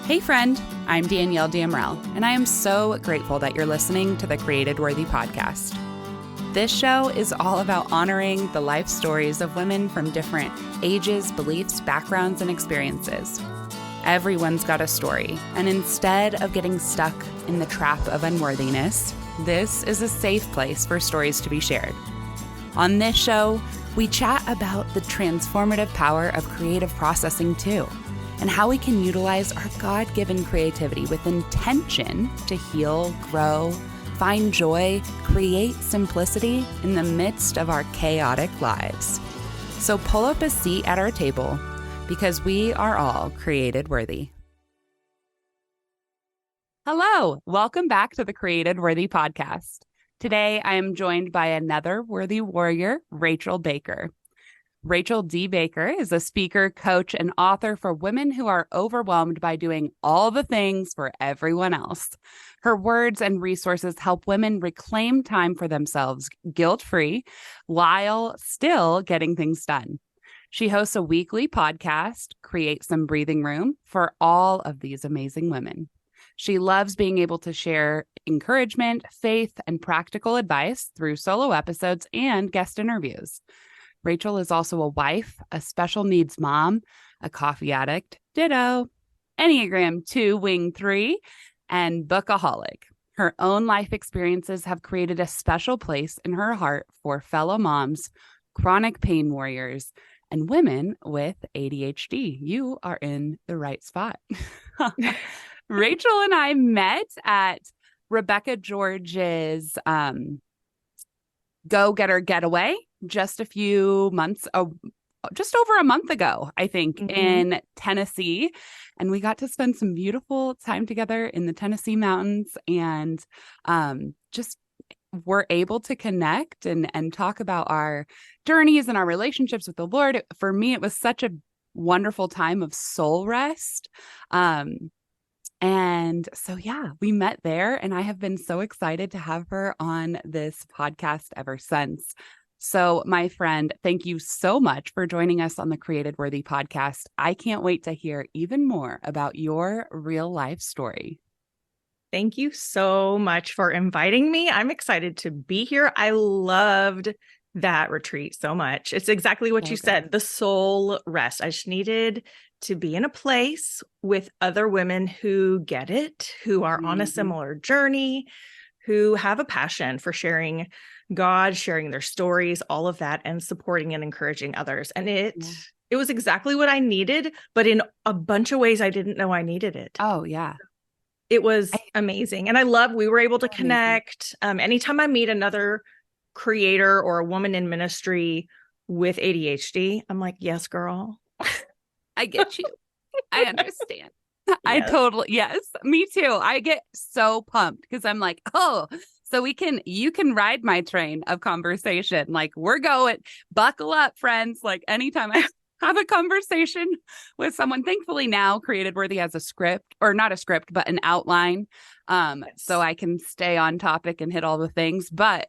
Hey friend, I'm Danielle Damrell, and I am so grateful that you're listening to the Created Worthy podcast. This show is all about honoring the life stories of women from different ages, beliefs, backgrounds, and experiences. Everyone's got a story, and instead of getting stuck in the trap of unworthiness, this is a safe place for stories to be shared. On this show, we chat about the transformative power of creative processing too, and how we can utilize our God-given creativity with intention to heal, grow, find joy, create simplicity in the midst of our chaotic lives. So pull up a seat at our table because we are all created worthy. Hello, welcome back to the Created Worthy podcast. Today, I am joined by another worthy warrior, Rachel Baker. Rachel D. Baker is a speaker, coach, and author for women who are overwhelmed by doing all the things for everyone else. Her words and resources help women reclaim time for themselves guilt-free while still getting things done. She hosts a weekly podcast, Create Some Breathing Room, for all of these amazing women. She loves being able to share encouragement, faith, and practical advice through solo episodes and guest interviews. Rachel is also a wife, a special needs mom, a coffee addict, ditto, enneagram 2, wing 3, and bookaholic. Her own life experiences have created a special place in her heart for fellow moms, chronic pain warriors, and women with ADHD. You are in the right spot. Rachel and I met at Rebecca George's Go Getter Getaway just a few months, just over a month ago, I think, in Tennessee. And we got to spend some beautiful time together in the Tennessee mountains and just were able to connect and talk about our journeys and our relationships with the Lord. For me, it was such a wonderful time of soul rest. And so, yeah, we met there, and I have been so excited to have her on this podcast ever since. So, my friend, thank you so much for joining us on the Created Worthy podcast. I can't wait to hear even more about your real life story. Thank you so much for inviting me. I'm excited to be here. I loved that retreat so much. It's exactly what you said, the soul rest. I just needed to be in a place with other women who get it, who are on a similar journey, who have a passion for sharing God, sharing their stories, all of that, and supporting and encouraging others. And it was exactly what I needed, but in a bunch of ways I didn't know I needed it. Oh, yeah. It was amazing. And I love, we were able to connect. Anytime I meet another creator or a woman in ministry with ADHD, I'm like, yes, girl. I get you. I understand. Yes. Yes, me too. I get so pumped because I'm like, oh, so you can ride my train of conversation. Like, we're going, buckle up, friends. Like, anytime I have a conversation with someone, thankfully now Created Worthy has a script, or not a script, but an outline. So I can stay on topic and hit all the things. But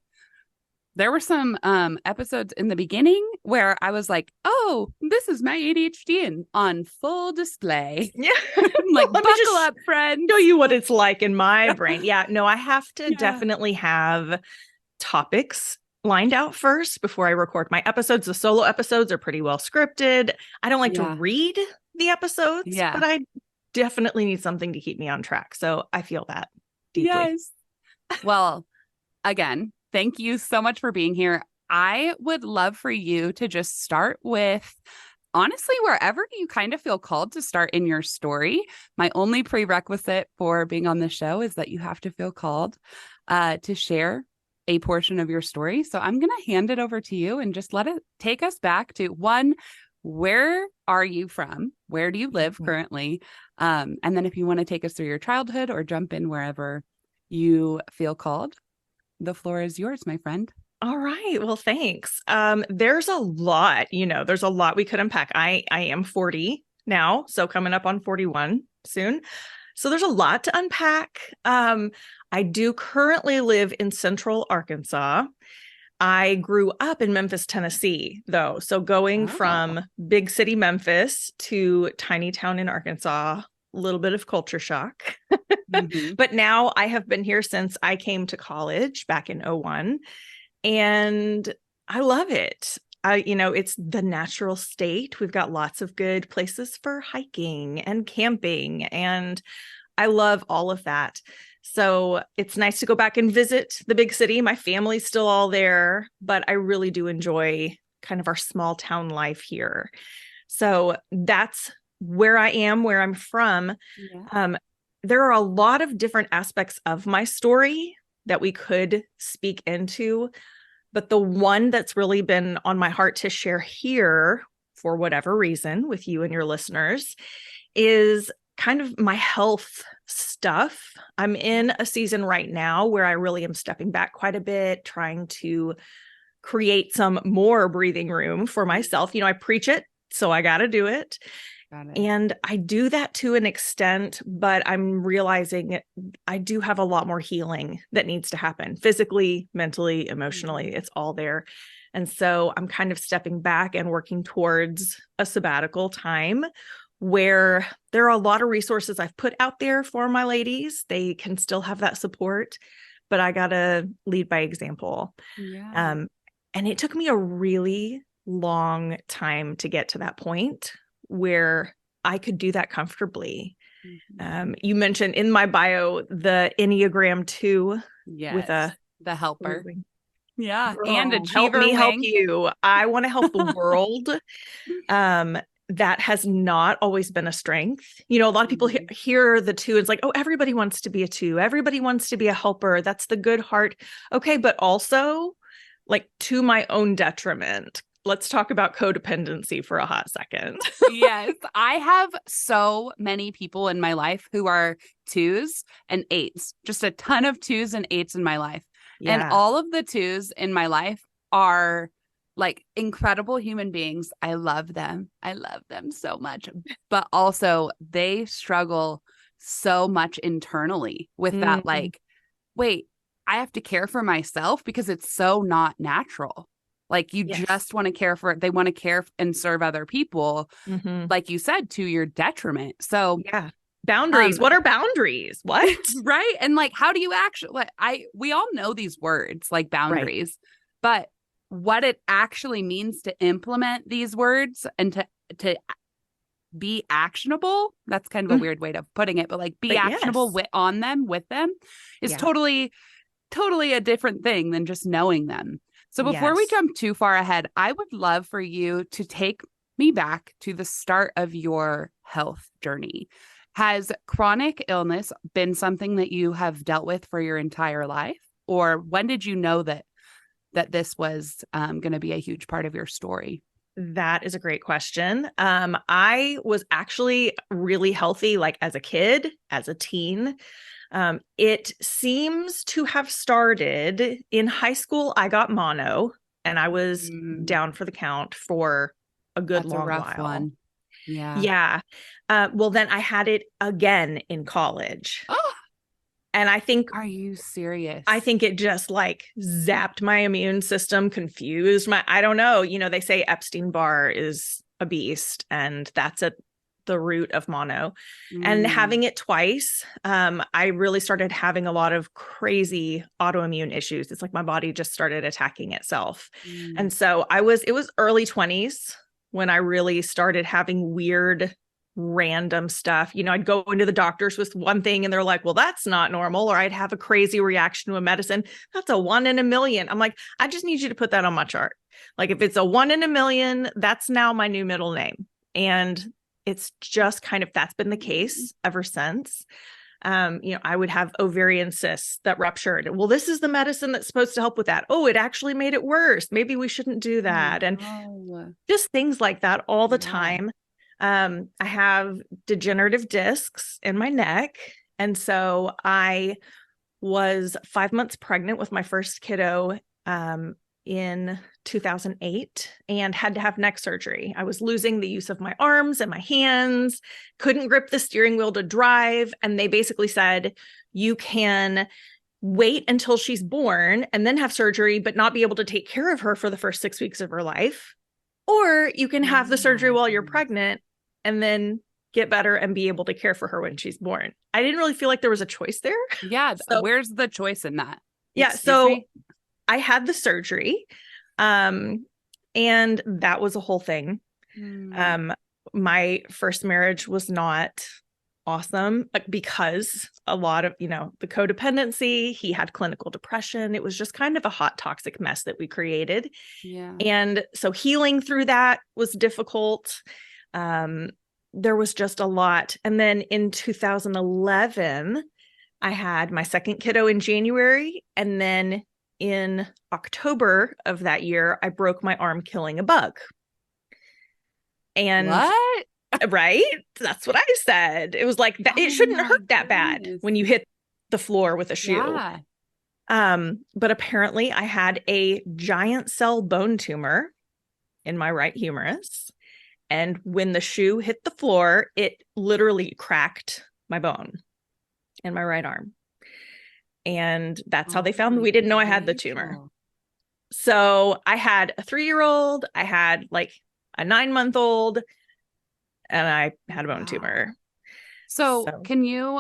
there were some episodes in the beginning where I was like, oh, this is my ADHD on full display. Yeah. I'm like, buckle up, friend. Show you what it's like in my brain. Yeah, no, I have to definitely have topics lined out first before I record my episodes. The solo episodes are pretty well scripted. I don't like to read the episodes, but I definitely need something to keep me on track. So I feel that deeply. Yes. Well, again, thank you so much for being here. I would love for you to just start with, honestly, wherever you kind of feel called to start in your story. My only prerequisite for being on the show is that you have to feel called to share a portion of your story. So I'm going to hand it over to you and just let it take us back to one, where are you from? Where do you live currently? And then if you want to take us through your childhood or jump in wherever you feel called, the floor is yours, my friend. All right. Well, thanks. There's a lot, there's a lot we could unpack. I am 40 now, so coming up on 41 soon. So there's a lot to unpack. I do currently live in Central Arkansas. I grew up in Memphis, Tennessee, though. So going from big city Memphis to tiny town in Arkansas little bit of culture shock. Mm-hmm. But now I have been here since I came to college back in '01, and I love it. It's the natural state. We've got lots of good places for hiking and camping, and I love all of that. So it's nice to go back and visit the big city. My family's still all there, but I really do enjoy kind of our small town life here. So that's where I am, where I'm from. Yeah. There are a lot of different aspects of my story that we could speak into, but the one that's really been on my heart to share here, for whatever reason, with you and your listeners, is kind of my health stuff. I'm in a season right now where I really am stepping back quite a bit, trying to create some more breathing room for myself. I preach it, so I got to do it. Got it. And I do that to an extent, but I'm realizing I do have a lot more healing that needs to happen physically, mentally, emotionally. It's all there. And so I'm kind of stepping back and working towards a sabbatical time where there are a lot of resources I've put out there for my ladies. They can still have that support, but I got to lead by example. Yeah. And it took me a really long time to get to that point where I could do that comfortably. Mm-hmm. You mentioned in my bio the Enneagram 2 with the helper. Yeah. Girl, And help achiever me help wing. you. I want to help the world. That has not always been a strength. A lot of people hear the 2. It's like, oh, everybody wants to be a 2. Everybody wants to be a helper. That's the good heart. Okay. But also, like, to my own detriment. Let's talk about codependency for a hot second. Yes. I have so many people in my life who are 2s and 8s, just a ton of 2s and 8s in my life. Yeah. And all of the 2s in my life are like incredible human beings. I love them. I love them so much. But also they struggle so much internally with that, like, wait, I have to care for myself because it's so not natural. Like you just want to care for, they want to care and serve other people, like you said, to your detriment. So yeah. Boundaries. What are boundaries? What? Right. And like, how do you actually, we all know these words like boundaries, but what it actually means to implement these words and to be actionable, that's kind of a weird way of putting it, but like be actionable with them is totally a different thing than just knowing them. So before we jump too far ahead, I would love for you to take me back to the start of your health journey. Has chronic illness been something that you have dealt with for your entire life? Or when did you know that this was going to be a huge part of your story? That is a great question. I was actually really healthy, like as a kid, as a teen. It seems to have started in high school. I got mono and I was down for the count for a good long rough while. One. Yeah. Yeah. Well, then I had it again in college. Oh, and I think, are you serious? I think it just like zapped my immune system, confused I don't know. They say Epstein-Barr is a beast, and that's at the root of mono. And having it twice, I really started having a lot of crazy autoimmune issues. It's like my body just started attacking itself. And so it was early 20s when I really started having weird, random stuff. I'd go into the doctors with one thing and they're like, well, that's not normal. Or I'd have a crazy reaction to a medicine. That's a 1 in a million. I'm like, I just need you to put that on my chart. Like if it's a 1 in a million, that's now my new middle name. And it's just kind of, that's been the case ever since. I would have ovarian cysts that ruptured. Well, this is the medicine that's supposed to help with that. Oh, it actually made it worse. Maybe we shouldn't do that. And just things like that all the time. I have degenerative discs in my neck. And so I was 5 months pregnant with my first kiddo in 2008 and had to have neck surgery. I was losing the use of my arms and my hands, couldn't grip the steering wheel to drive. And they basically said, you can wait until she's born and then have surgery, but not be able to take care of her for the first 6 weeks of her life. Or you can have the surgery while you're pregnant and then get better and be able to care for her when she's born. I didn't really feel like there was a choice there. Yeah. So, where's the choice in that? Yeah. So I had the surgery, and that was a whole thing. My first marriage was not awesome because a lot of, the codependency, he had clinical depression. It was just kind of a hot, toxic mess that we created. Yeah. And so healing through that was difficult. There was just a lot. And then in 2011, I had my second kiddo in January. And then in October of that year, I broke my arm killing a bug. And what? Right? That's what I said. It was like that. It shouldn't hurt that bad when you hit the floor with a shoe. Yeah. But apparently I had a giant cell bone tumor in my right humerus. And when the shoe hit the floor, it literally cracked my bone in my right arm. And that's how they found me. We didn't know I had the tumor. So I had a 3-year-old, I had like a 9-month-old, and I had a bone tumor. So can you,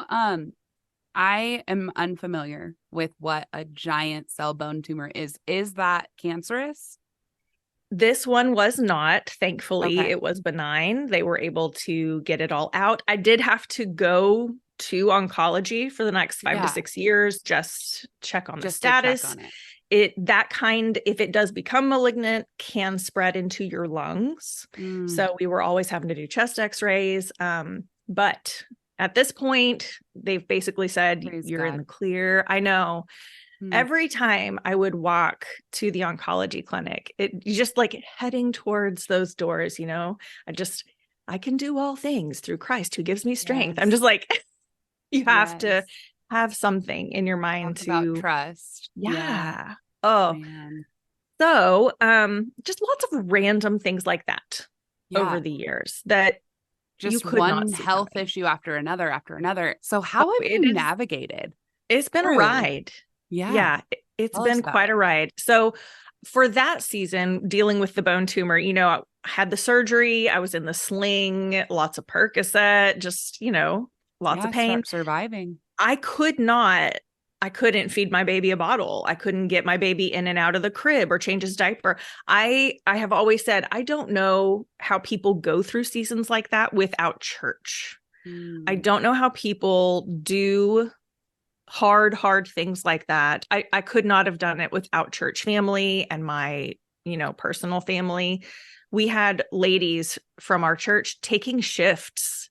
I am unfamiliar with what a giant cell bone tumor is. Is that cancerous? This one was not. Thankfully, It was benign. They were able to get it all out. I did have to go to oncology for the next 5 to 6 years, just check on the status. If it does become malignant, can spread into your lungs. So we were always having to do chest x-rays. But at this point, they've basically said, you're in the clear. I know. Every time I would walk to the oncology clinic, you just like heading towards those doors, I can do all things through Christ who gives me strength. I'm just like, you have to have something in your mind about trust. Yeah. Oh, man. So, just lots of random things like that over the years that just you could one not health issue after another. So how have you navigated? It's been a ride. Yeah. It's been quite a ride. So for that season, dealing with the bone tumor, I had the surgery, I was in the sling, lots of Percocet, just, lots of pain. Surviving. I couldn't feed my baby a bottle. I couldn't get my baby in and out of the crib or change his diaper. I have always said, I don't know how people go through seasons like that without church. I don't know how people do hard things like that. I could not have done it without church family and my, personal family. We had ladies from our church taking shifts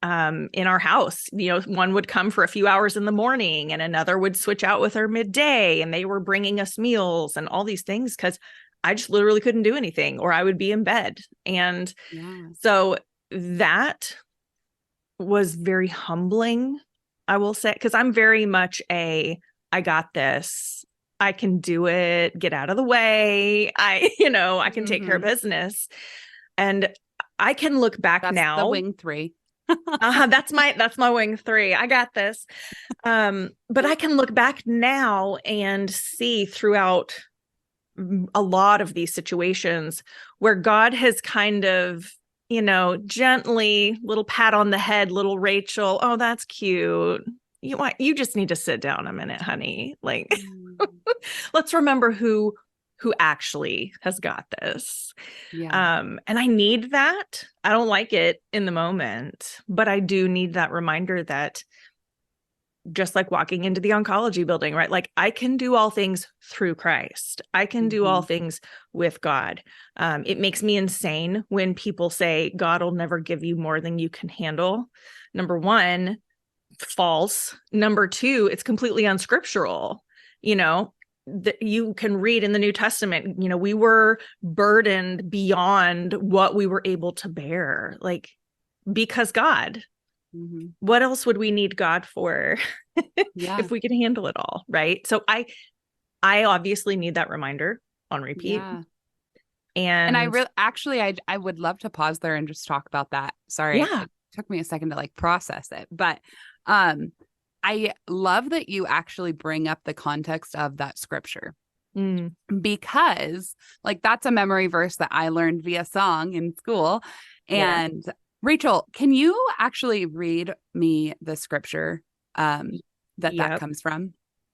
in our house. One would come for a few hours in the morning and another would switch out with her midday, and they were bringing us meals and all these things because I just literally couldn't do anything, or I would be in bed. And so that was very humbling, I will say, because I'm very much I got this, I can do it, get out of the way. I can take care of business. And I can look back now. The wing 3. That's my wing 3. I got this. But I can look back now and see throughout a lot of these situations where God has kind of, gently, little pat on the head, little Rachel. Oh, that's cute. You just need to sit down a minute, honey. Like, let's remember who actually has got this. And I need that. I don't like it in the moment, but I do need that reminder that just like walking into the oncology building, right? Like, I can do all things through Christ. I can do all things with God. It makes me insane when people say God will never give you more than you can handle. Number one, false. Number two, it's completely unscriptural. You can read in the New Testament, we were burdened beyond what we were able to bear, like, because God. What else would we need God for if we can handle it all? Right. So I obviously need that reminder on repeat. And I really, I would love to pause there and just talk about that. Sorry. It took me a second to process it, but, I love that you actually bring up the context of that scripture, because that's a memory verse that I learned via song in school. And Rachel, can you actually read me the scripture that comes from?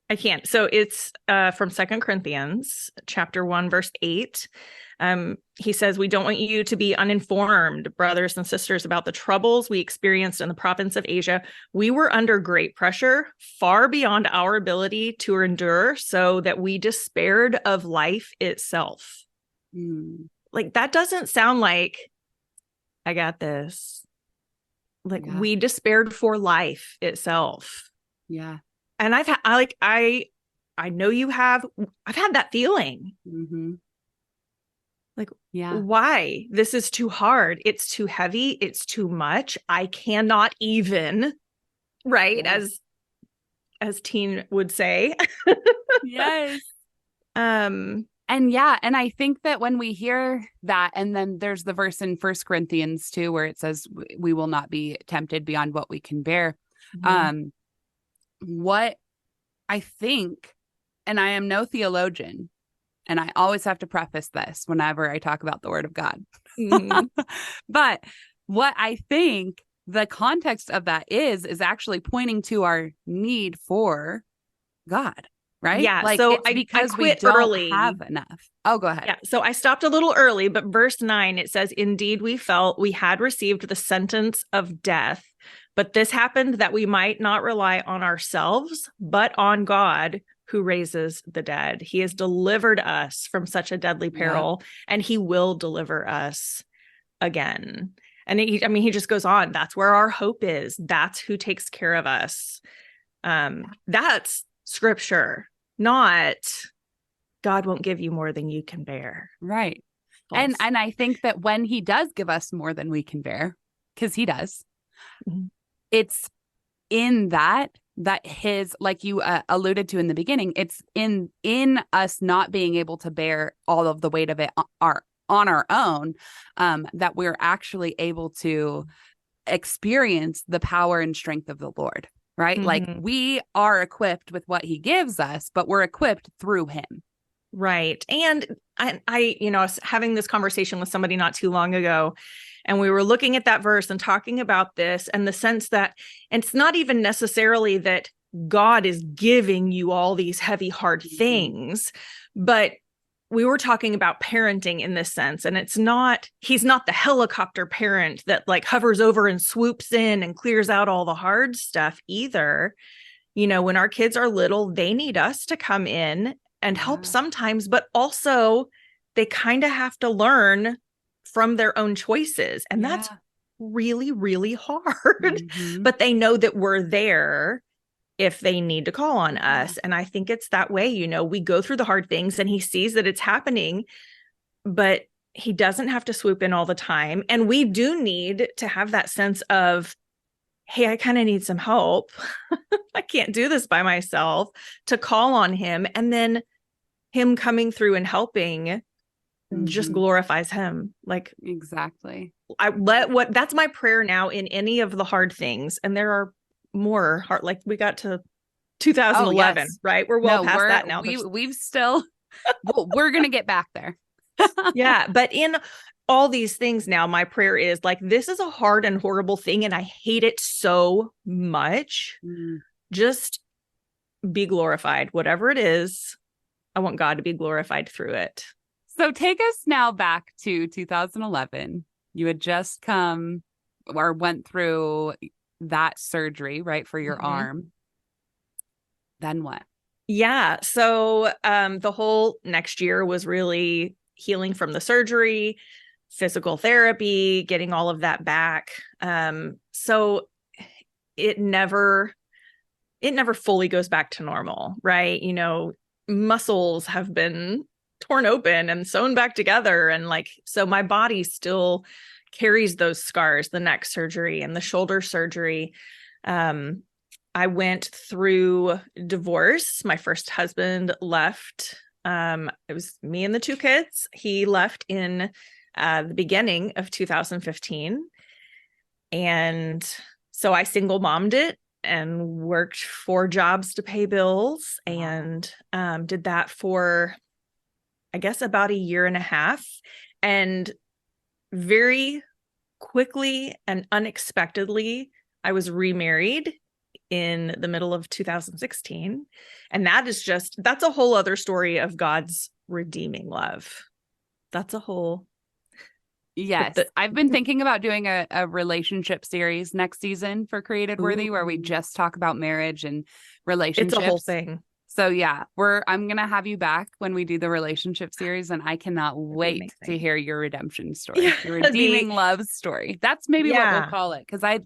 I can. So it's from 2 Corinthians chapter 1, verse 8. He says, we don't want you to be uninformed, brothers and sisters, about the troubles we experienced in the province of Asia. We were under great pressure, far beyond our ability to endure, so that we despaired of life itself. Like, that doesn't sound like, I got this. Like, we despaired for life itself. Yeah. And I've had, I know you have, I've had that feeling. Like, why? This is too hard. It's too heavy. It's too much. I cannot even, right? As teen would say. Yes. And I think that when we hear that, and then there's the verse in 1 Corinthians too, where it says we will not be tempted beyond what we can bear. What I think, and I am no theologian, and I always have to preface this whenever I talk about the word of God. But what I think the context of that is actually pointing to our need for God, right? Yeah. Like, so it's because we don't early. have enough. Oh, go ahead. Yeah. So I stopped a little early, but verse 9, it says, indeed, we felt we had received the sentence of death, but this happened that we might not rely on ourselves, but on God who raises the dead. He has delivered us from such a deadly peril, and he will deliver us again. And he just goes on. That's where our hope is. That's who takes care of us. That's scripture, not God won't give you more than you can bear. Right. And I think that when he does give us more than we can bear, because he does, it's in that his, like you alluded to in the beginning, it's in us not being able to bear all of the weight of it on our own, that we're actually able to experience the power and strength of the Lord, right? Like, we are equipped with what he gives us, but we're equipped through him. Right. And I was having this conversation with somebody not too long ago, and we were looking at that verse and talking about this, and the sense that it's not even necessarily that God is giving you all these heavy, hard things, but we were talking about parenting in this sense. And he's not the helicopter parent that like hovers over and swoops in and clears out all the hard stuff either. When our kids are little, they need us to come in and help sometimes, but also they kind of have to learn from their own choices. And that's really, really hard, but they know that we're there if they need to call on us. And I think it's that way, we go through the hard things and he sees that it's happening, but he doesn't have to swoop in all the time. And we do need to have that sense of, hey, I kind of need some help. I can't do this by myself, to call on him. And then him coming through and helping just glorifies him. Like, exactly. That's my prayer now in any of the hard things. And there are more hard, like we got to 2011, right? We're past that now. We've still, we're going to get back there. Yeah. But in all these things now, my prayer is like, this is a hard and horrible thing, and I hate it so much. Just be glorified, whatever it is. I want God to be glorified through it. So take us now back to 2011. You had just come or went through that surgery, right, for your arm. Then what? Yeah. So the whole next year was really healing from the surgery, physical therapy, getting all of that back. So it never fully goes back to normal, right? Muscles have been torn open and sewn back together. And so my body still carries those scars, the neck surgery and the shoulder surgery. I went through divorce. My first husband left. It was me and the 2 kids. He left in the beginning of 2015. And so I single mommed it and worked 4 jobs to pay bills, and did that for, I guess, about a year and a half. And very quickly and unexpectedly, I was remarried in the middle of 2016. And that's a whole other story of God's redeeming love. That's a whole. Yes. I've been thinking about doing a relationship series next season for Created Worthy, where we just talk about marriage and relationships. It's a whole thing. So yeah, I'm going to have you back when we do the relationship series, and I cannot wait to hear your redemption story, your redeeming love story. That's maybe what we'll call it. Cause I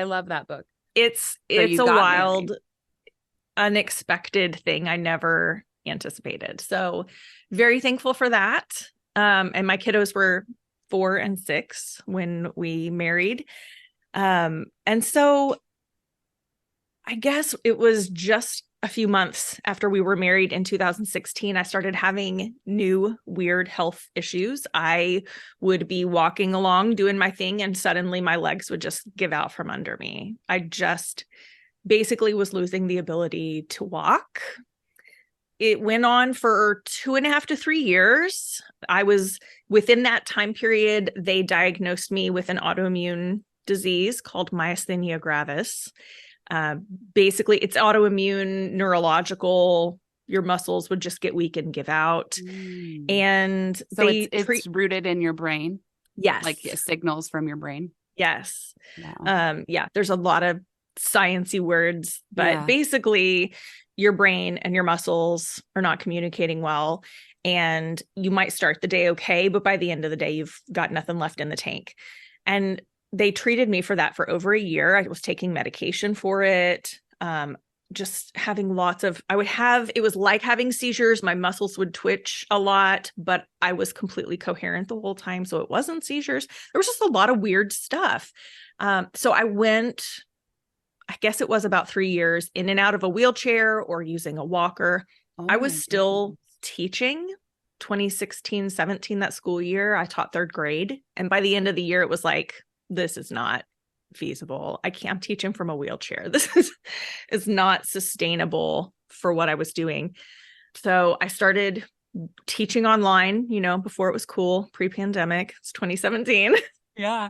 love that book. It's a wild, unexpected thing I never anticipated. So very thankful for that. And my kiddos were 4 and 6 when we married. And so I guess it was just a few months after we were married in 2016, I started having new weird health issues. I would be walking along doing my thing, and suddenly my legs would just give out from under me. I just basically was losing the ability to walk. It went on for 2.5 to 3 years. I was within that time period, they diagnosed me with an autoimmune disease called myasthenia gravis. Basically, it's autoimmune, neurological. Your muscles would just get weak and give out. And so it's rooted in your brain. Yes. Like signals from your brain. Yes. Wow. There's a lot of sciencey words, but basically your brain and your muscles are not communicating well. And you might start the day okay, but by the end of the day, you've got nothing left in the tank. And they treated me for that for over a year. I was taking medication for it. Just having it was like having seizures. My muscles would twitch a lot, but I was completely coherent the whole time. So it wasn't seizures. There was just a lot of weird stuff. So I went, I guess it was about 3 years in and out of a wheelchair or using a walker. I was still teaching 2016, 17, that school year. I taught 3rd grade. And by the end of the year, it was like, this is not feasible. I'm teaching from a wheelchair. This is not sustainable for what I was doing. So I started teaching online, before it was cool, pre-pandemic. It's 2017. Yeah.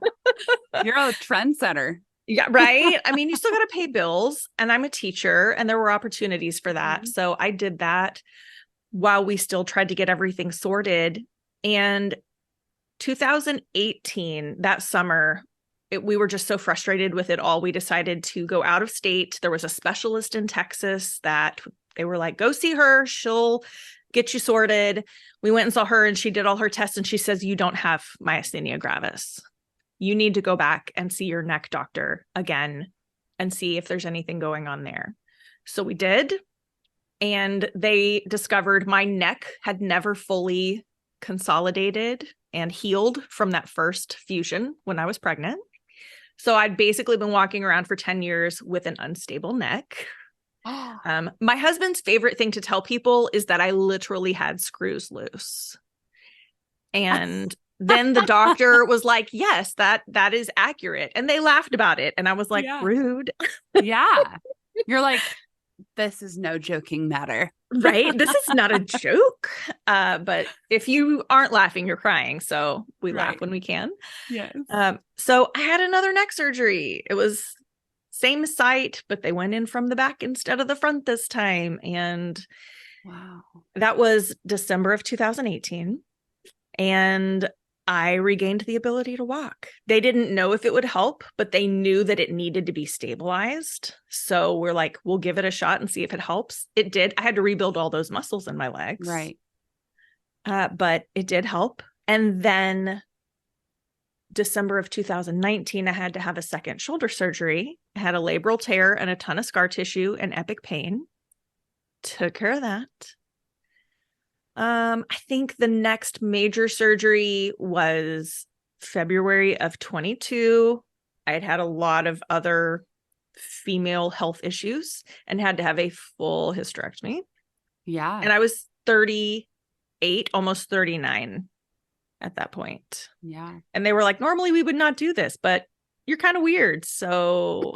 You're a trendsetter. Yeah, right. I mean, you still got to pay bills, and I'm a teacher, and there were opportunities for that. Mm-hmm. So I did that while we still tried to get everything sorted. And 2018, that summer, we were just so frustrated with it all. We decided to go out of state. There was a specialist in Texas that they were like, go see her. She'll get you sorted. We went and saw her, and she did all her tests, and she says, you don't have myasthenia gravis. You need to go back and see your neck doctor again and see if there's anything going on there. So we did. And they discovered my neck had never fully consolidated and healed from that first fusion when I was pregnant. So I'd basically been walking around for 10 years with an unstable neck. My husband's favorite thing to tell people is that I literally had screws loose. And then the doctor was like, yes, that is accurate. And they laughed about it. And I was like, rude. Yeah. You're like, this is no joking matter. Right? This is not a joke. But if you aren't laughing, you're crying. So we laugh when we can. Yes. So I had another neck surgery. It was same site, but they went in from the back instead of the front this time. And that was December of 2018. And I regained the ability to walk. They didn't know if it would help, but they knew that it needed to be stabilized. So we're like, we'll give it a shot and see if it helps. It did. I had to rebuild all those muscles in my legs. Right. But it did help. And then December of 2019, I had to have a second shoulder surgery. I had a labral tear and a ton of scar tissue and epic pain. Took care of that. I think the next major surgery was February of 22. I had a lot of other female health issues and had to have a full hysterectomy. Yeah. And I was 38, almost 39 at that point. Yeah. And they were like, normally we would not do this, but you're kind of weird. So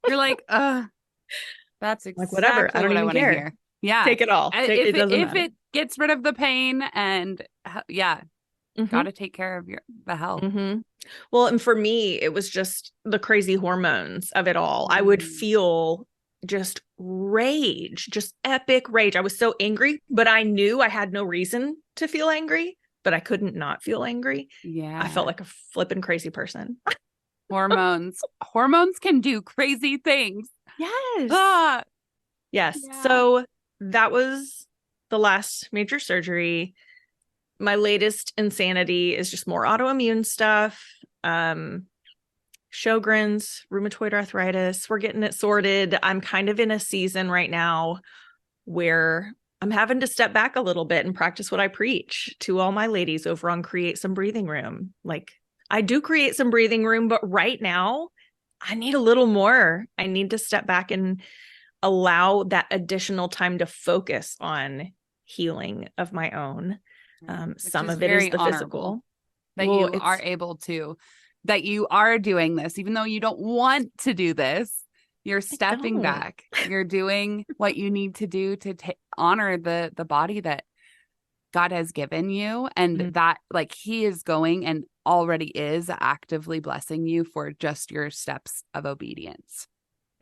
you're like, that's exactly like, whatever. I don't even care. Hear. Yeah. Take it all. If it gets rid of the pain and got to take care of the health. Well, and for me, it was just the crazy hormones of it all. I would feel just rage, just epic rage. I was so angry, but I knew I had no reason to feel angry, but I couldn't not feel angry. Yeah. I felt like a flippin' crazy person. Hormones can do crazy things. Yes. Yes. Yeah. So that was the last major surgery. My latest insanity is just more autoimmune stuff. Sjogren's, rheumatoid arthritis. We're getting it sorted. I'm kind of in a season right now where I'm having to step back a little bit and practice what I preach to all my ladies over on Create Some Breathing Room. Like, I do create some breathing room, but right now I need a little more. I need to step back and allow that additional time to focus on healing of my own. Some of it is the physical. That you are able to, that you are doing this, even though you don't want to do this, you're stepping back. You're doing what you need to do to honor the body that God has given you, and that like he is going and already is actively blessing you for just your steps of obedience.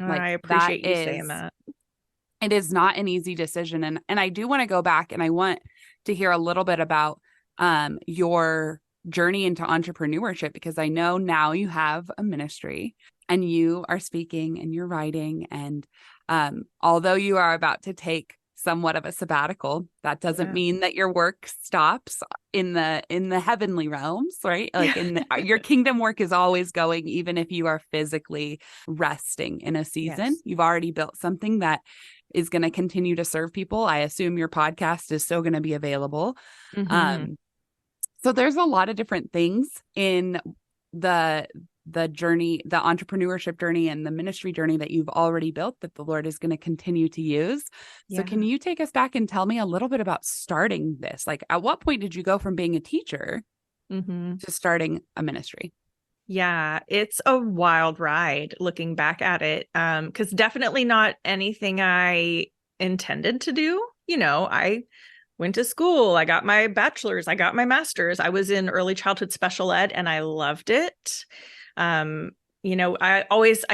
Like, I appreciate you saying that. It is not an easy decision. And I do want to go back and I want to hear a little bit about your journey into entrepreneurship, because I know now you have a ministry and you are speaking and you're writing. And although you are about to take somewhat of a sabbatical, that doesn't mean that your work stops in the heavenly realms, right? Like your kingdom work is always going, even if you are physically resting in a season. Yes. You've already built something that is going to continue to serve people. I assume your podcast is still going to be available. So there's a lot of different things in the journey, the entrepreneurship journey and the ministry journey that you've already built that the Lord is going to continue to use. So can you take us back and tell me a little bit about starting this? Like, at what point did you go from being a teacher to starting a ministry? Yeah, it's a wild ride looking back at it. Because definitely not anything I intended to do. You know, I went to school, I got my bachelor's, I got my master's. I was in early childhood special ed and I loved it. You know, I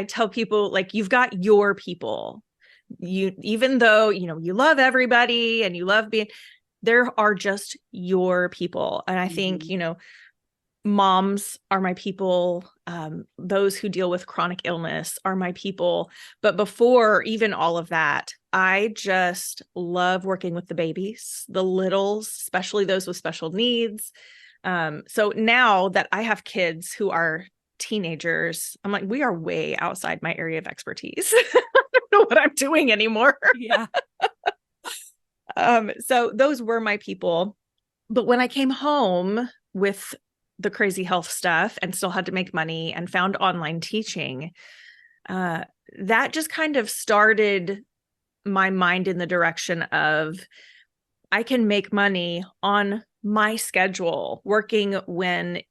tell people, like, you've got your people. Even though, you know, you love everybody and you love there are just your people. And I think, you know, moms are my people. Those who deal with chronic illness are my people. But before even all of that, I just love working with the babies, the littles, especially those with special needs. So now that I have kids who are teenagers, I'm like, we are way outside my area of expertise. I don't know what I'm doing anymore. Yeah. So those were my people. But when I came home with the crazy health stuff and still had to make money and found online teaching, that just kind of started my mind in the direction of, I can make money on my schedule, working when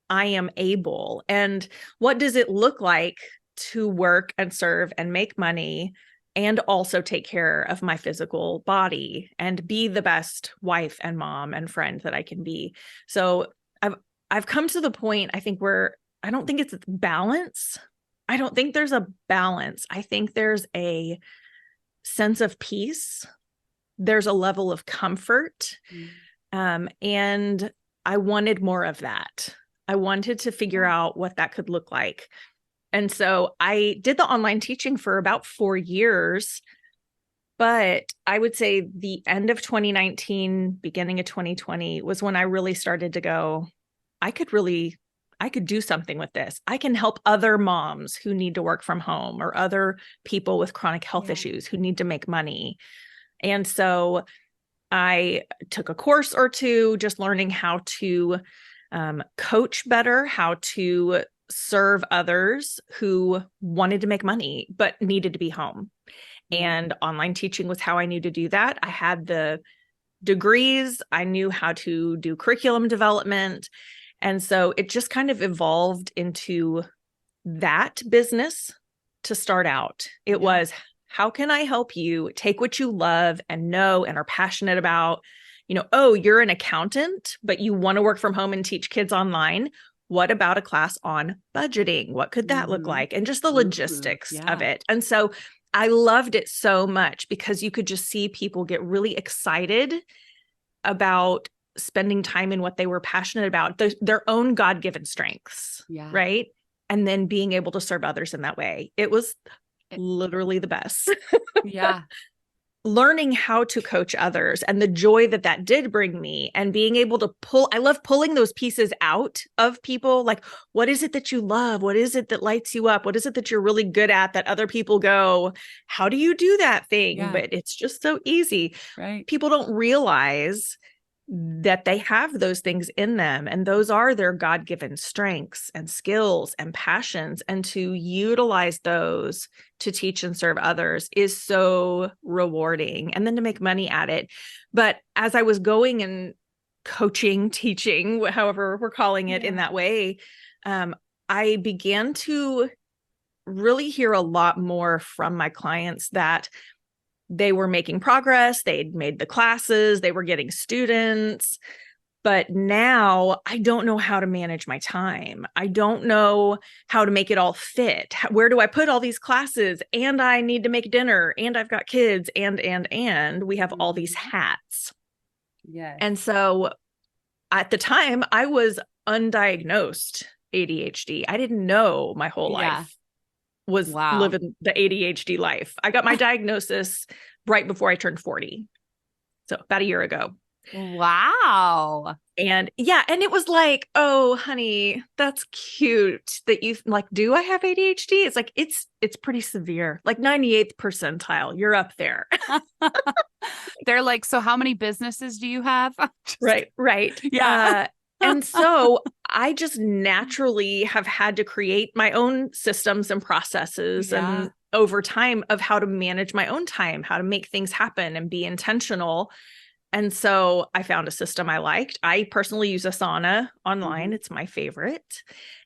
I am able. And what does it look like to work and serve and make money and also take care of my physical body and be the best wife and mom and friend that I can be? So I've come to the point, I think, where I don't think it's balance. I don't think there's a balance. I think there's a sense of peace. There's a level of comfort. And I wanted more of that. I wanted to figure out what that could look like. And so I did the online teaching for about 4 years. But I would say the end of 2019, beginning of 2020 was when I really started to go, I could do something with this. I can help other moms who need to work from home, or other people with chronic health issues who need to make money. And so I took a course or two, just learning how to coach better, how to serve others who wanted to make money, but needed to be home. And online teaching was how I knew to do that. I had the degrees. I knew how to do curriculum development. And so it just kind of evolved into that business to start out. It was, how can I help you take what you love and know and are passionate about, oh, you're an accountant, but you want to work from home and teach kids online. What about a class on budgeting? What could that look like? And just the logistics of it. And so I loved it so much because you could just see people get really excited about spending time in what they were passionate about, their own God-given strengths, right? And then being able to serve others in that way. It was literally the best. Learning how to coach others and the joy that did bring me, and being able to I love pulling those pieces out of people. Like, what is it that you love? What is it that lights you up? What is it that you're really good at that other people go, how do you do that thing? But it's just so easy. Right. People don't realize that they have those things in them, and those are their God-given strengths and skills and passions, and to utilize those to teach and serve others is so rewarding, and then to make money at it. But as I was going and coaching, teaching, however we're calling it in that way, I began to really hear a lot more from my clients that they were making progress. They'd made the classes, they were getting students, but now I don't know how to manage my time. I don't know how to make it all fit. Where do I put all these classes? And I need to make dinner, and I've got kids, and we have all these hats. And so at the time I was undiagnosed ADHD. I didn't know my whole life was living the ADHD life. I got my diagnosis right before I turned 40. So about a year ago. Wow. And and it was like, oh, honey, that's cute that you like, do I have ADHD? It's like, it's pretty severe, like 98th percentile. You're up there. They're like, so how many businesses do you have? Right. Yeah. And so I just naturally have had to create my own systems and processes and over time of how to manage my own time, how to make things happen and be intentional. And so I found a system I liked. I personally use Asana online. It's my favorite.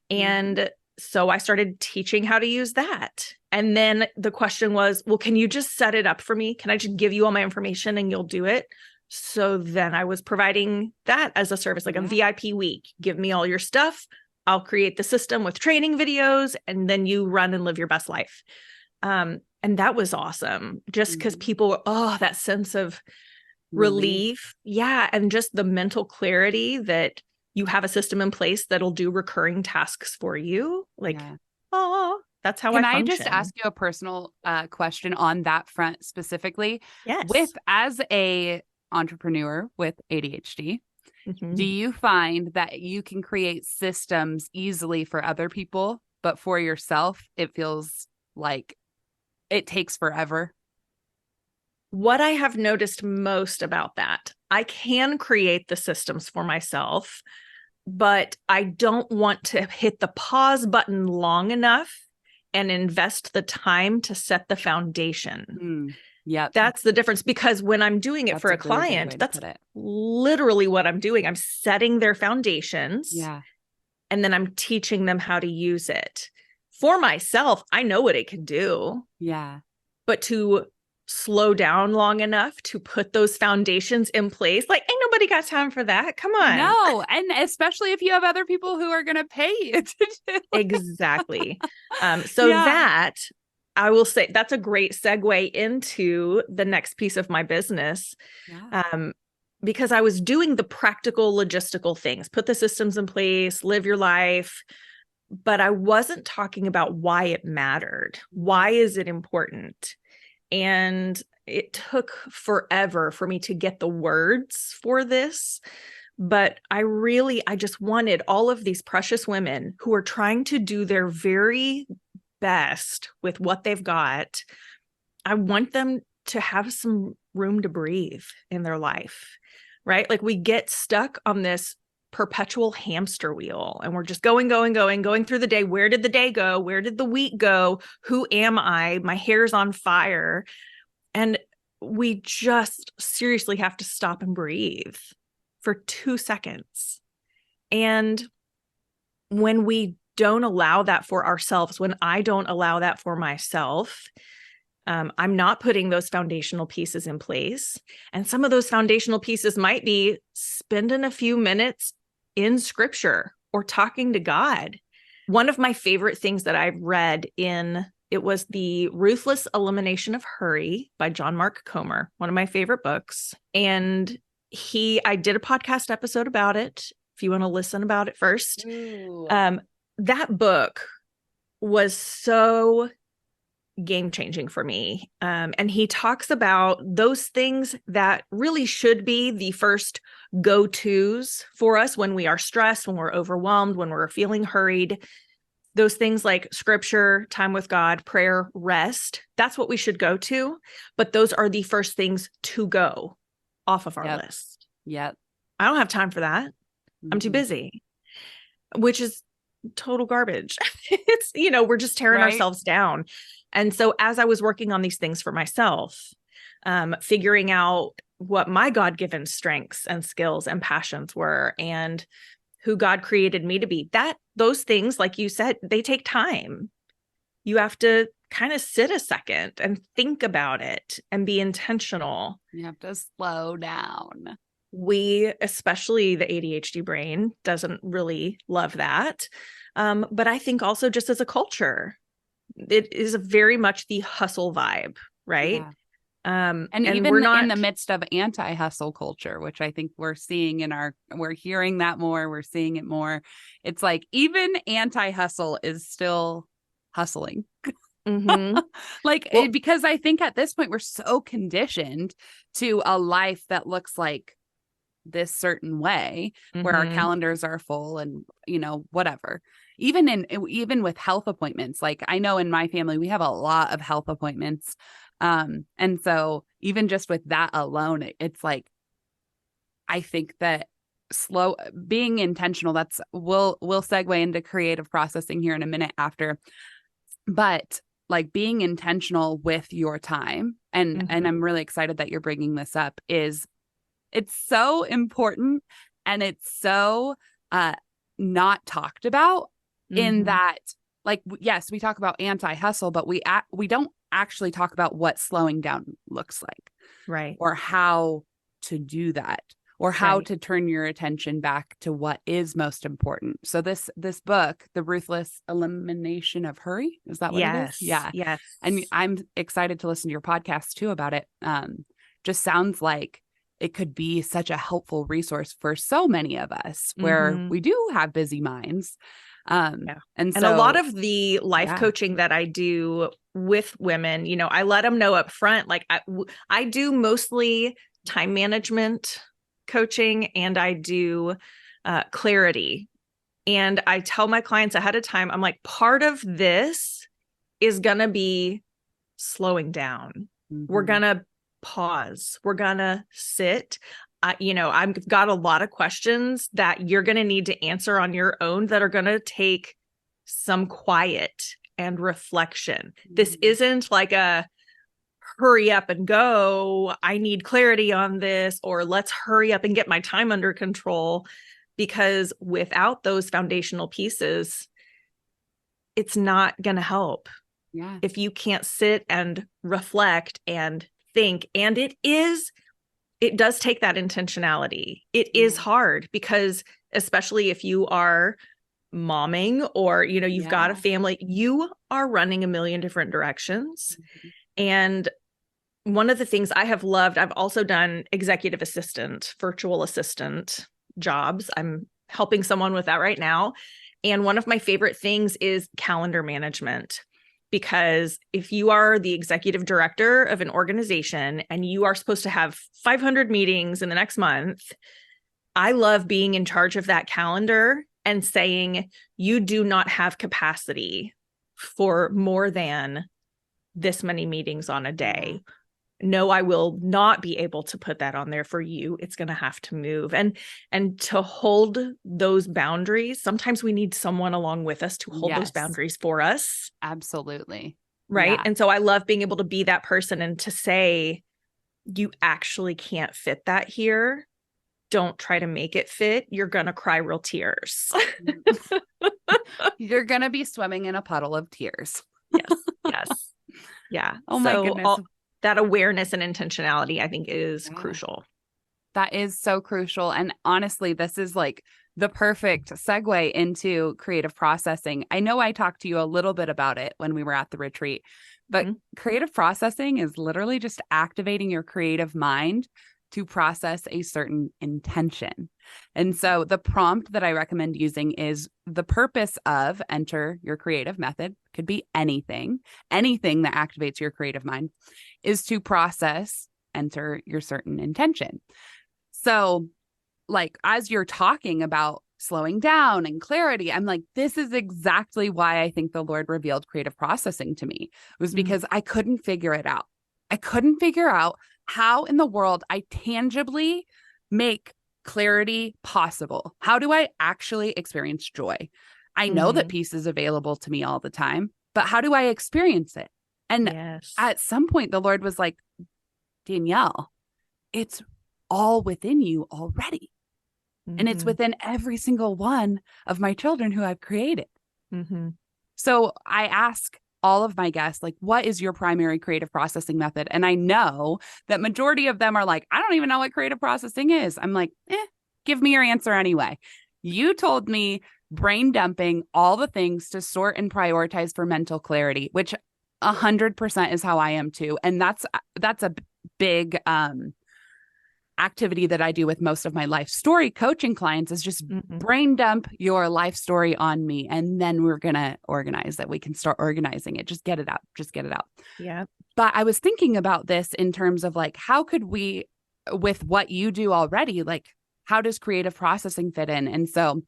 And so I started teaching how to use that. And then the question was, well, can you just set it up for me? Can I just give you all my information and you'll do it? So then I was providing that as a service, like a VIP week. Give me all your stuff. I'll create the system with training videos, and then you run and live your best life. And that was awesome, just because people, that sense of relief. Yeah. And just the mental clarity that you have a system in place that'll do recurring tasks for you. Like, that's how Can I I function. just ask you a personal question on that front specifically? Yes. As a entrepreneur with ADHD, do you find that you can create systems easily for other people, but for yourself, it feels like it takes forever? What I have noticed most about that, I can create the systems for myself, but I don't want to hit the pause button long enough and invest the time to set the foundation. That's the difference, because when I'm doing it for a client, that's literally what I'm doing. I'm setting their foundations, and then I'm teaching them how to use it. For myself, I know what it can do. But to slow down long enough to put those foundations in place, like, ain't nobody got time for that. Come on. No. And especially if you have other people who are going to pay you to do it. Exactly. That, I will say, that's a great segue into the next piece of my business. Because I was doing the practical logistical things, put the systems in place, live your life, but I wasn't talking about why it mattered. Why is it important? And it took forever for me to get the words for this. But I just wanted all of these precious women who are trying to do their very best with what they've got. I want them to have some room to breathe in their life, right? Like, we get stuck on this perpetual hamster wheel, and we're just going through the day. Where did the day go? Where did the week go? Who am I? My hair's on fire. And we just seriously have to stop and breathe for 2 seconds. And when we don't allow that for ourselves, when I don't allow that for myself, I'm not putting those foundational pieces in place. And some of those foundational pieces might be spending a few minutes in scripture or talking to God. One of my favorite things that I've read it was The Ruthless Elimination of Hurry by John Mark Comer, one of my favorite books. And I did a podcast episode about it, if you want to listen about it first. That book was so game-changing for me. And he talks about those things that really should be the first go-tos for us when we are stressed, when we're overwhelmed, when we're feeling hurried. Those things like scripture, time with God, prayer, rest, that's what we should go to. But those are the first things to go off of our list. Yep. I don't have time for that. I'm too busy, which is total garbage. It's, we're just tearing ourselves down. And so as I was working on these things for myself, figuring out what my God-given strengths and skills and passions were and who God created me to be, those things, like you said, they take time. You have to kind of sit a second and think about it and be intentional. You have to slow down. Especially the ADHD brain, doesn't really love that. But I think also just as a culture, it is very much the hustle vibe, right? Yeah. And even we're not in the midst of anti-hustle culture, which I think we're seeing we're hearing that more, we're seeing it more. It's like even anti-hustle is still hustling. Because I think at this point we're so conditioned to a life that looks like this certain way, where our calendars are full and, whatever. Even with health appointments, like I know in my family, we have a lot of health appointments. And so even just with that alone, it's like, I think that being intentional, we'll segue into creative processing here in a minute after, but like being intentional with your time. And I'm really excited that you're bringing this up. It's so important, and it's so, not talked about in that, like, yes, we talk about anti-hustle, but we don't actually talk about what slowing down looks like, right? Or how to do that, or how to turn your attention back to what is most important. So this book, The Ruthless Elimination of Hurry, is that what it is? Yeah. Yes. And I'm excited to listen to your podcast too about it. Just sounds like it could be such a helpful resource for so many of us where we do have busy minds. And a lot of the life coaching that I do with women, I let them know up front, like I do mostly time management coaching, and I do clarity. And I tell my clients ahead of time, I'm like, part of this is going to be slowing down. We're going to pause. We're going to sit. I've got a lot of questions that you're going to need to answer on your own that are going to take some quiet and reflection. This isn't like a hurry up and go, I need clarity on this, or let's hurry up and get my time under control, because without those foundational pieces, it's not going to help. Yeah. If you can't sit and reflect and think, and it does take that intentionality. It is hard, because especially if you are momming or, you've got a family, you are running a million different directions. And one of the things I have loved, I've also done executive assistant, virtual assistant jobs. I'm helping someone with that right now. And one of my favorite things is calendar management. Because if you are the executive director of an organization and you are supposed to have 500 meetings in the next month, I love being in charge of that calendar and saying, you do not have capacity for more than this many meetings on a day. No, I will not be able to put that on there for you. It's going to have to move. And to hold those boundaries, sometimes we need someone along with us to hold those boundaries for us. Absolutely. Right. Yeah. And so I love being able to be that person and to say, you actually can't fit that here. Don't try to make it fit. You're going to cry real tears. You're going to be swimming in a puddle of tears. Yes. Yeah. Oh my So goodness. that awareness and intentionality, I think, is crucial. That is so crucial. And honestly, this is like the perfect segue into creative processing. I know I talked to you a little bit about it when we were at the retreat, but creative processing is literally just activating your creative mind to process a certain intention. And so the prompt that I recommend using is the purpose of enter your creative method, could be anything that activates your creative mind, is to process, enter your certain intention. So, like, as you're talking about slowing down and clarity, I'm like, this is exactly why I think the Lord revealed creative processing to me. It was because I couldn't figure it out. I couldn't figure out how in the world I tangibly make clarity possible. How do I actually experience joy? I know that peace is available to me all the time, but how do I experience it? And at some point, the Lord was like, Danielle, it's all within you already. And it's within every single one of my children who I've created. So I ask all of my guests, like, what is your primary creative processing method? And I know that majority of them are like, I don't even know what creative processing is. I'm like, give me your answer anyway. You told me brain dumping all the things to sort and prioritize for mental clarity, which 100% is how I am too. And that's a big activity that I do with most of my life story coaching clients is just brain dump your life story on me. And then we're going to organize that. We can start organizing it. Just get it out. Yeah. But I was thinking about this in terms of like, how could we, with what you do already, like, how does creative processing fit in? And so,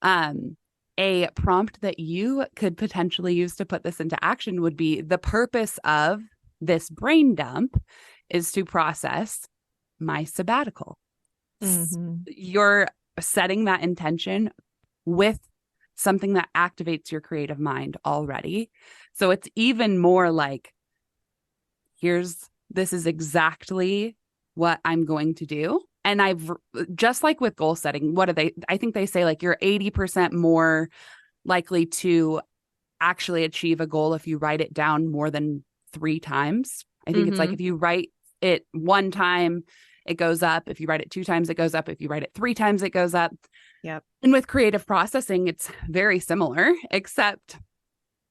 a prompt that you could potentially use to put this into action would be the purpose of this brain dump is to process my sabbatical. You're setting that intention with something that activates your creative mind already. So it's even more like, this is exactly what I'm going to do. And I've just like with goal setting, I think they say like you're 80% more likely to actually achieve a goal if you write it down more than 3 times. I think it's like if you write it 1 time, it goes up. If you write it 2 times, it goes up. If you write it 3 times, it goes up. Yep. And with creative processing, it's very similar, except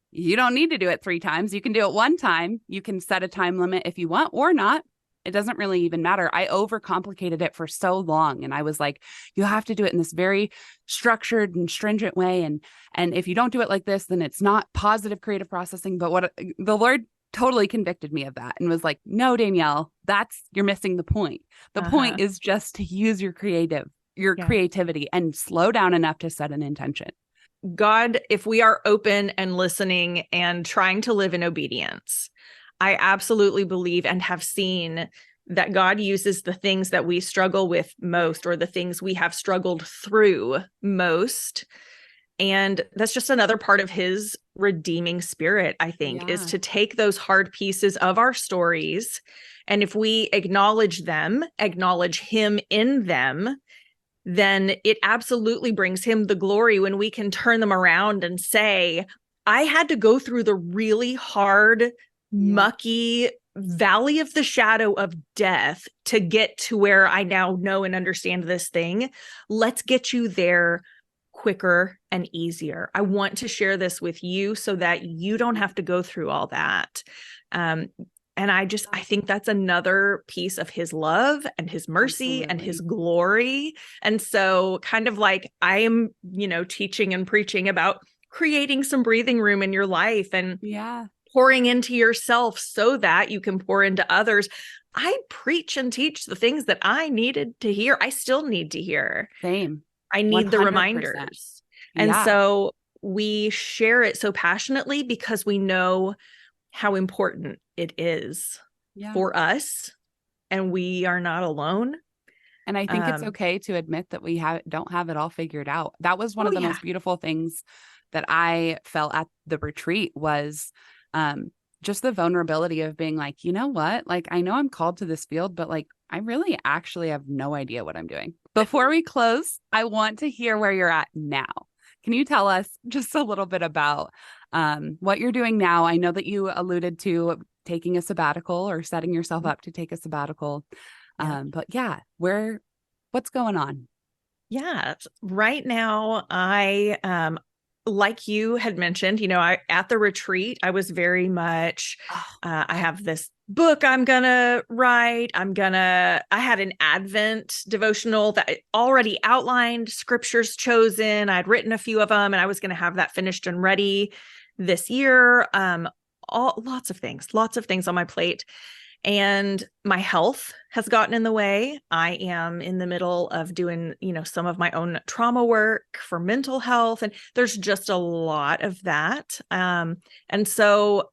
you don't need to do it 3 times. You can do it 1 time. You can set a time limit if you want or not. It doesn't really even matter. I overcomplicated it for so long. And I was like, you have to do it in this very structured and stringent way. And if you don't do it like this, then it's not positive creative processing. But what the Lord totally convicted me of that and was like, no, Danielle, you're missing the point. The point is just to use your creativity and slow down enough to set an intention. God, if we are open and listening and trying to live in obedience, I absolutely believe and have seen that God uses the things that we struggle with most, or the things we have struggled through most. And that's just another part of his redeeming spirit, I think, is to take those hard pieces of our stories. And if we acknowledge them, acknowledge him in them, then it absolutely brings him the glory when we can turn them around and say, I had to go through the really hard, mucky valley of the shadow of death to get to where I now know and understand this thing. Let's get you there quicker and easier. I want to share this with you so that you don't have to go through all that. And I think that's another piece of his love and his mercy and his glory. And so kind of like I am, teaching and preaching about creating some breathing room in your life and pouring into yourself so that you can pour into others. I preach and teach the things that I needed to hear. I still need to hear. Same. I need 100%. The reminders. And so we share it so passionately because we know how important it is for us, and we are not alone. And I think it's okay to admit that we don't have it all figured out. That was one of the most beautiful things that I felt at the retreat was just the vulnerability of being like, you know what? Like, I know I'm called to this field, but like, I really actually have no idea what I'm doing. Before we close, I want to hear where you're at now. Can you tell us just a little bit about what you're doing now? I know that you alluded to taking a sabbatical or setting yourself up to take a sabbatical. But yeah, what's going on? Yeah. Right now, like you had mentioned, at the retreat, I was very much, I have this book I'm going to write. I had an Advent devotional that already outlined scriptures chosen. I'd written a few of them, and I was going to have that finished and ready this year. Lots of things on my plate. And my health has gotten in the way. I am in the middle of doing, some of my own trauma work for mental health. And there's just a lot of that. And so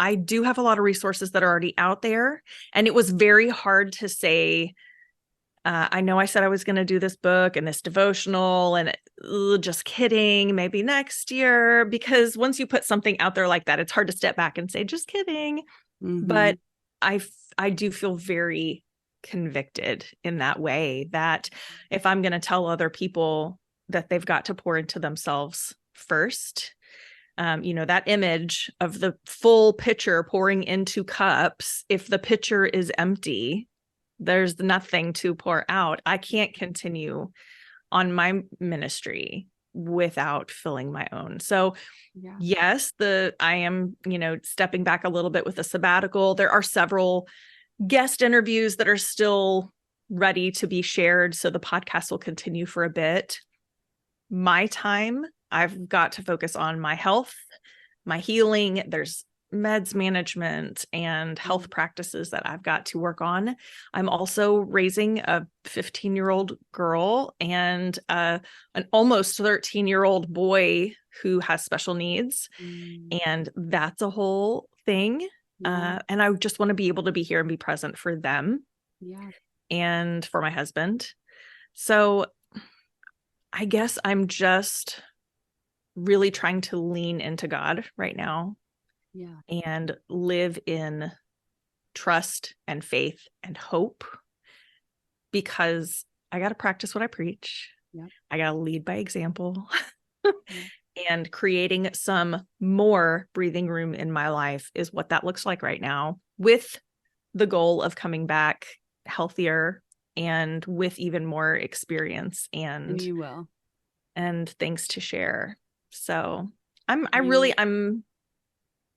I do have a lot of resources that are already out there. And it was very hard to say, I know I said I was going to do this book and this devotional and just kidding, maybe next year, because once you put something out there like that, it's hard to step back and say, just kidding. Mm-hmm. But I do feel very convicted in that way, that if I'm going to tell other people that they've got to pour into themselves first, that image of the full pitcher pouring into cups, if the pitcher is empty, there's nothing to pour out. I can't continue on my ministry without filling my own. So yes, I am, stepping back a little bit with a sabbatical. There are several guest interviews that are still ready to be shared. So the podcast will continue for a bit. My time, I've got to focus on my health, my healing. There's meds management and health practices that I've got to work on. I'm also raising a 15-year-old girl and an almost 13-year-old boy who has special needs. And that's a whole thing. And I just want to be able to be here and be present for them and for my husband. So I guess I'm just really trying to lean into God right now. And live in trust and faith and hope, because I got to practice what I preach. I got to lead by example. And creating some more breathing room in my life is what that looks like right now, with the goal of coming back healthier and with even more experience and you will, and things to share. So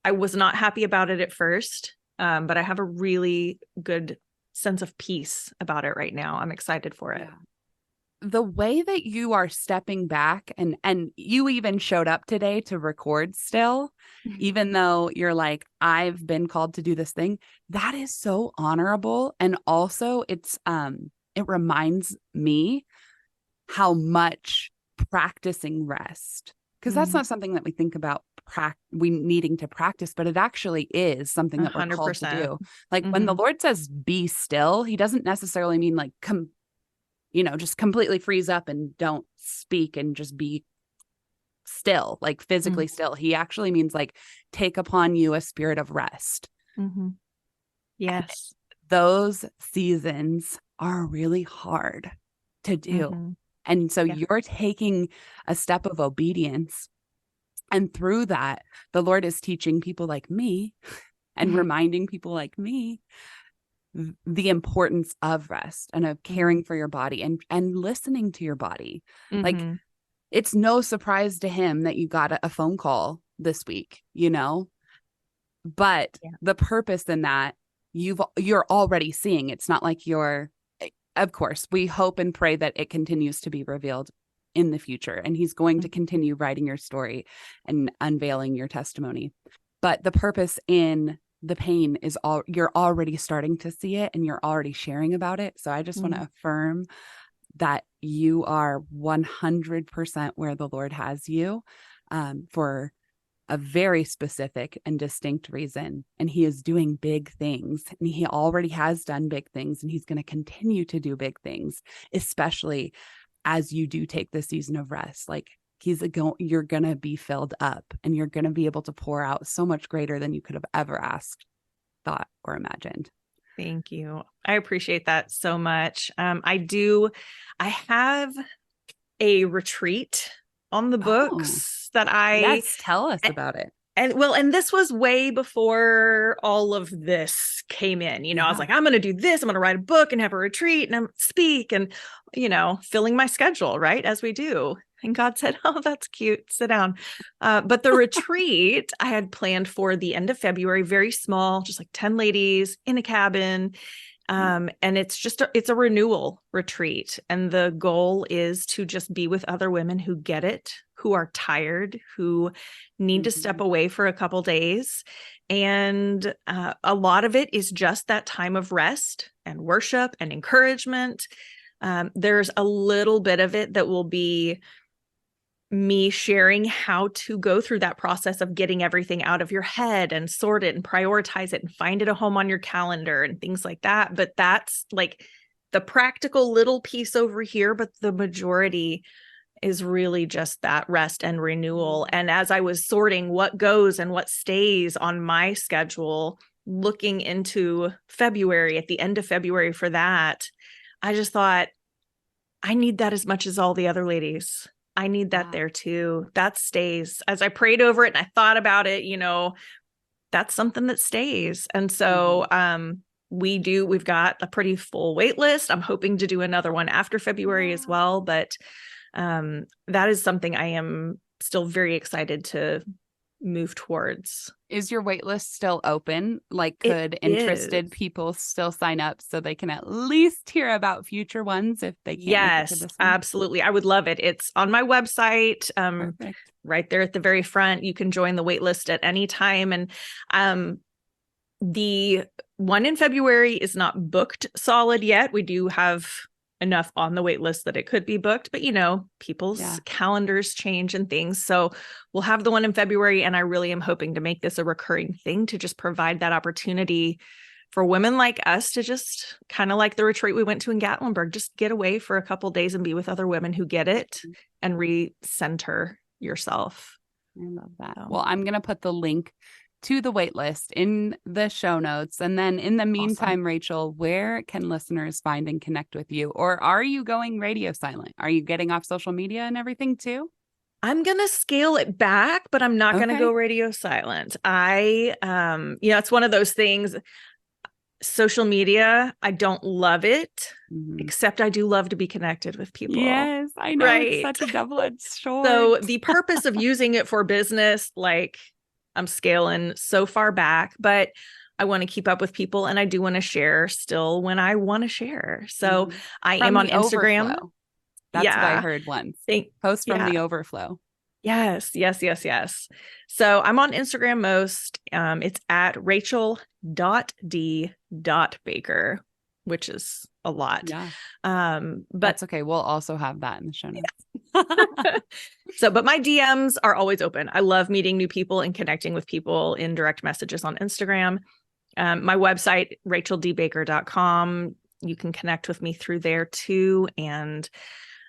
I was not happy about it at first, but I have a really good sense of peace about it right now. I'm excited for it. The way that you are stepping back, and you even showed up today to record still, even though you're like, I've been called to do this thing, that is so honorable. And also it reminds me how much practicing rest, because that's not something that we think about we needing to practice, but it actually is something that we're called to do. Like when the Lord says be still, he doesn't necessarily mean like just completely freeze up and don't speak and just be still, like physically still. He actually means like take upon you a spirit of rest. Yes. And those seasons are really hard to do. And so you're taking a step of obedience. And through that, the Lord is teaching people like me and reminding people like me the importance of rest and of caring for your body and listening to your body. Like, it's no surprise to him that you got a phone call this week, but the purpose in that you're already seeing. It's not like of course, we hope and pray that it continues to be revealed in the future. And he's going to continue writing your story and unveiling your testimony. But the purpose in the pain is you're already starting to see it and you're already sharing about it. So I just want to affirm that you are 100% where the Lord has you, for a very specific and distinct reason. And he is doing big things, and he already has done big things, and he's going to continue to do big things, especially as you do take the season of rest. Like you're going to be filled up, and you're going to be able to pour out so much greater than you could have ever asked, thought, or imagined. Thank you. I appreciate that so much. I have a retreat on the books that yes, tell us about it. And this was way before all of this came in. I was like, I'm going to do this. I'm going to write a book and have a retreat and speak and, filling my schedule, right? As we do. And God said, oh, that's cute. Sit down. But the retreat I had planned for the end of February, very small, just like 10 ladies in a cabin. And it's a renewal retreat. And the goal is to just be with other women who get it, who are tired, who need to step away for a couple days. And a lot of it is just that time of rest and worship and encouragement. There's a little bit of it that will be me sharing how to go through that process of getting everything out of your head and sort it and prioritize it and find it a home on your calendar and things like that. But that's like the practical little piece over here, but the majority is really just that rest and renewal. And as I was sorting what goes and what stays on my schedule, looking into February, at the end of February for that, I just thought, I need that as much as all the other ladies. I need that there too. That stays. As I prayed over it and I thought about it, that's something that stays. And so we've got a pretty full wait list. I'm hoping to do another one after February as well. But that is something I am still very excited to move towards. Is your wait list still open? Like, could interested people still sign up so they can at least hear about future ones if they can't? Yes, absolutely. I would love it. It's on my website, right there at the very front. You can join the wait list at any time. And the one in February is not booked solid yet. We do have enough on the wait list that it could be booked, but people's calendars change and things. So we'll have the one in February. And I really am hoping to make this a recurring thing to just provide that opportunity for women like us to just kind of like the retreat we went to in Gatlinburg, just get away for a couple days and be with other women who get it and recenter yourself. I love that. Well, I'm going to put the link to the wait list in the show notes. And then in the meantime, Rachel, where can listeners find and connect with you? Or are you going radio silent? Are you getting off social media and everything too? I'm going to scale it back, but I'm not going to go radio silent. It's one of those things. Social media, I don't love it, except I do love to be connected with people. Yes, I know. Right? It's such a double-edged sword. So the purpose of using it for business, I'm scaling so far back, but I want to keep up with people and I do want to share still when I want to share. So I am on Instagram. Overflow. That's what I heard once. Post from the overflow. Yes. So I'm on Instagram most. It's at rachel.d.baker, which is a lot. Yeah. But that's okay. We'll also have that in the show notes. But my DMs are always open. I love meeting new people and connecting with people in direct messages on Instagram. My website, racheldbaker.com. You can connect with me through there too. And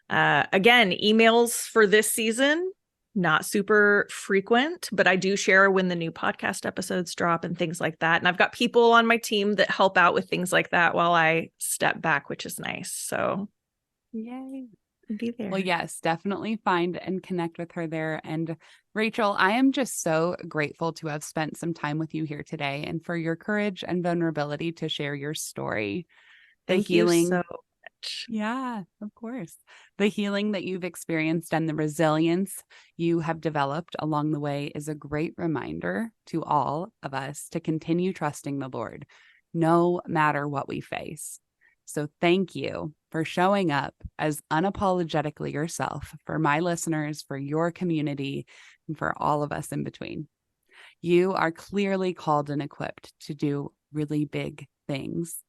again, emails for this season, not super frequent, but I do share when the new podcast episodes drop and things like that. And I've got people on my team that help out with things like that while I step back, which is nice. So yay. Be there. Well, yes, definitely find and connect with her there. And Rachel, I am just so grateful to have spent some time with you here today and for your courage and vulnerability to share your story. Thank you so much. Yeah, of course. The healing that you've experienced and the resilience you have developed along the way is a great reminder to all of us to continue trusting the Lord, no matter what we face. So thank you for showing up as unapologetically yourself for my listeners, for your community, and for all of us in between. You are clearly called and equipped to do really big things.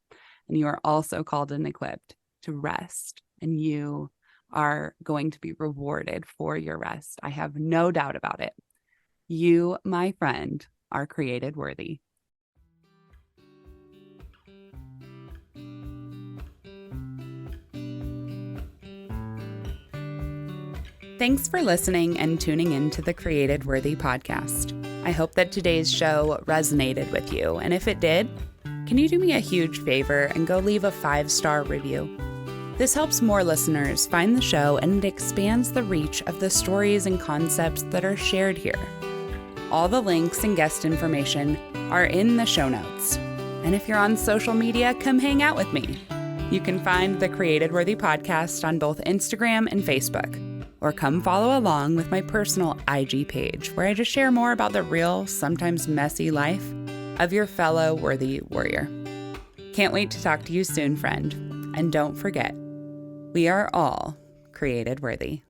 And you are also called and equipped to rest. And you are going to be rewarded for your rest. I have no doubt about it. You, my friend, are created worthy. Thanks for listening and tuning in to the Created Worthy podcast. I hope that today's show resonated with you. And if it did, can you do me a huge favor and go leave a 5-star review? This helps more listeners find the show and it expands the reach of the stories and concepts that are shared here. All the links and guest information are in the show notes. And if you're on social media, come hang out with me. You can find the Created Worthy podcast on both Instagram and Facebook, or come follow along with my personal IG page, where I just share more about the real, sometimes messy life of your fellow worthy warrior. Can't wait to talk to you soon, friend. And don't forget, we are all created worthy.